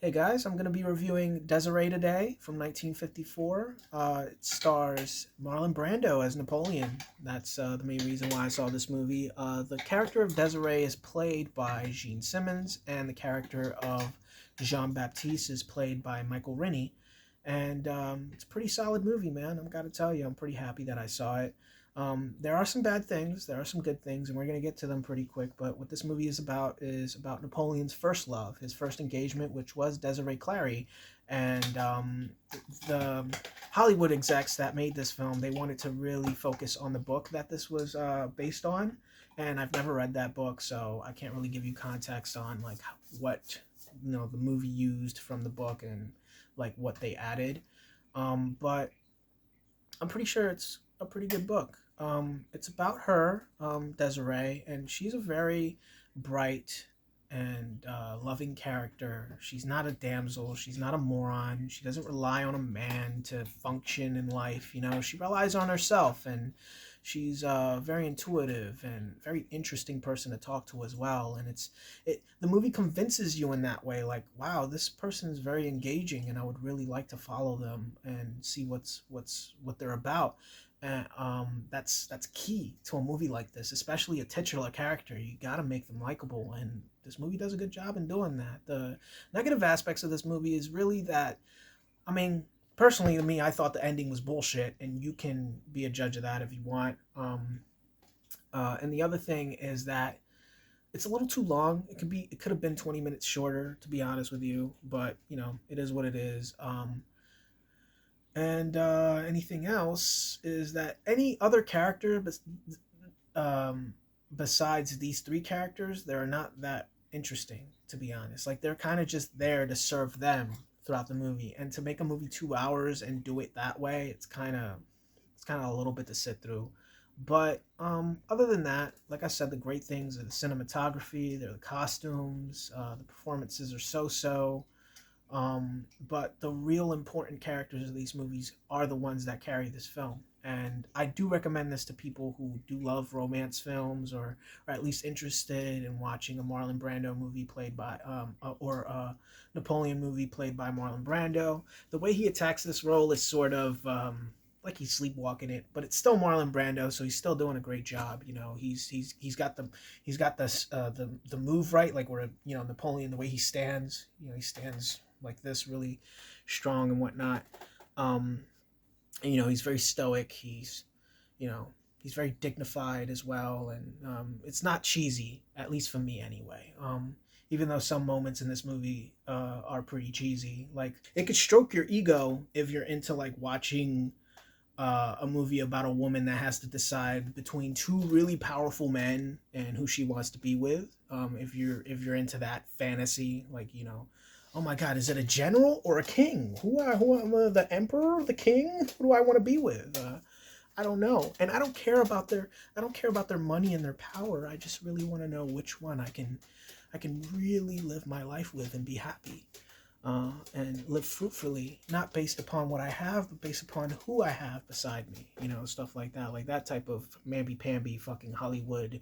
Hey guys, I'm going to be reviewing Désirée today from 1954. It stars Marlon Brando as Napoleon. That's the main reason why I saw this movie. The character of Désirée is played by Gene Simmons, and the character of Jean Baptiste is played by Michael Rennie. And it's a pretty solid movie, man. I've got to tell you, I'm pretty happy that I saw it. There are some bad things, there are some good things, and we're going to get to them pretty quick. But what this movie is about Napoleon's first love, his first engagement, which was Desiree Clary. And the Hollywood execs that made this film, they wanted to really focus on the book that this was based on. And I've never read that book, so I can't really give you context on like what the movie used from the book and like what they added. But I'm pretty sure it's a pretty good book. It's about her, Desiree, and she's a very bright and loving character. She's not a damsel. She's not a moron. She doesn't rely on a man to function in life. She relies on herself, and she's a very intuitive and very interesting person to talk to as well. And the movie convinces you in that way, like, wow, this person is very engaging, and I would really like to follow them and see what they're about. And that's key to a movie like this, especially a titular character. You got to make them likable, and this movie does a good job in doing that. The negative aspects of this movie is really that, I mean, personally to me, I thought the ending was bullshit, and you can be a judge of that if you want. And the other thing is that it's a little too long. It could have been 20 minutes shorter, to be honest with you, but it is what it is. And anything else is that any other character besides these three characters, they're not that interesting, to be honest. Like, they're kind of just there to serve them throughout the movie, and to make a movie 2 hours and do it that way, it's kind of a little bit to sit through. But other than that, like I said, the great things are the cinematography, they're the costumes, the performances are so. But the real important characters of these movies are the ones that carry this film. And I do recommend this to people who do love romance films, or are at least interested in watching a Marlon Brando movie played by, or a Napoleon movie played by Marlon Brando. The way he attacks this role is sort of like he's sleepwalking it, but it's still Marlon Brando, so he's still doing a great job. He's got the move right, like where Napoleon, the way he stands, he stands like this, really strong and whatnot. And, he's very stoic. He's very dignified as well, and it's not cheesy, at least for me anyway. Even though some moments in this movie are pretty cheesy, like it could stroke your ego if you're into like watching a movie about a woman that has to decide between two really powerful men and who she wants to be with. If you're into that fantasy, like oh my God, is it a general or a king? Who am I, the emperor, the king? Who do I want to be with? I don't know, and I don't care about their money and their power. I just really want to know which one I can really live my life with and be happy, and live fruitfully, not based upon what I have, but based upon who I have beside me. Stuff like that type of mamby-pamby fucking Hollywood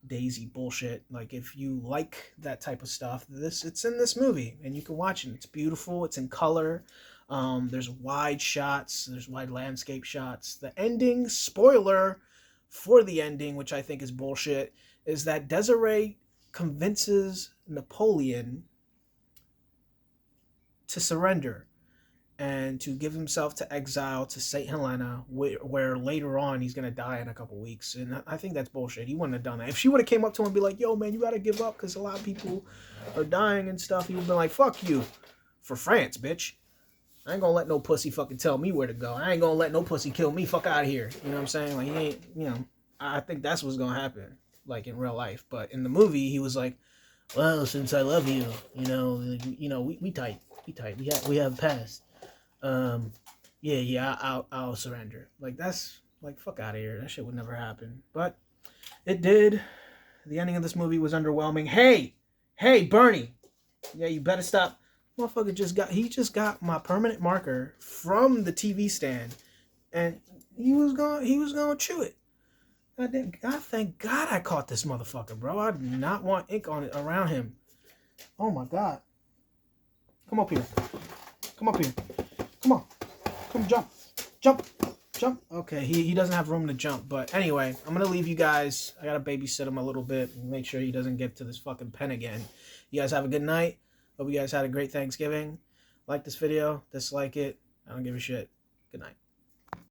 Daisy bullshit. Like, if you like that type of stuff, it's in this movie, and you can watch it. It's beautiful. It's in color. There's wide shots. There's wide landscape shots. The ending, spoiler for the ending, which I think is bullshit, is that Desiree convinces Napoleon to surrender and to give himself to exile to St. Helena, where later on he's going to die in a couple weeks. And I think that's bullshit. He wouldn't have done that. If she would have came up to him and be like, yo, man, you got to give up because a lot of people are dying and stuff, he would have been like, fuck you. For France, bitch. I ain't going to let no pussy fucking tell me where to go. I ain't going to let no pussy kill me. Fuck out of here. You know what I'm saying? Like, he ain't, I think that's what's going to happen, like, in real life. But in the movie, he was like, well, since I love you, we tight. We tight. We have passed. I'll surrender. Like, that's like, fuck out of here. That shit would never happen. But it did. The ending of this movie was underwhelming. Hey, Bernie. Yeah, you better stop. Motherfucker just got my permanent marker from the TV stand, and he was gonna chew it. God, thank God I caught this motherfucker, bro. I do not want ink on it around him. Oh my God. Come up here. Come up here. Come on. Come jump. Jump. Jump. Okay, he doesn't have room to jump. But anyway, I'm going to leave you guys. I got to babysit him a little bit and make sure he doesn't get to this fucking pen again. You guys have a good night. Hope you guys had a great Thanksgiving. Like this video. Dislike it. I don't give a shit. Good night.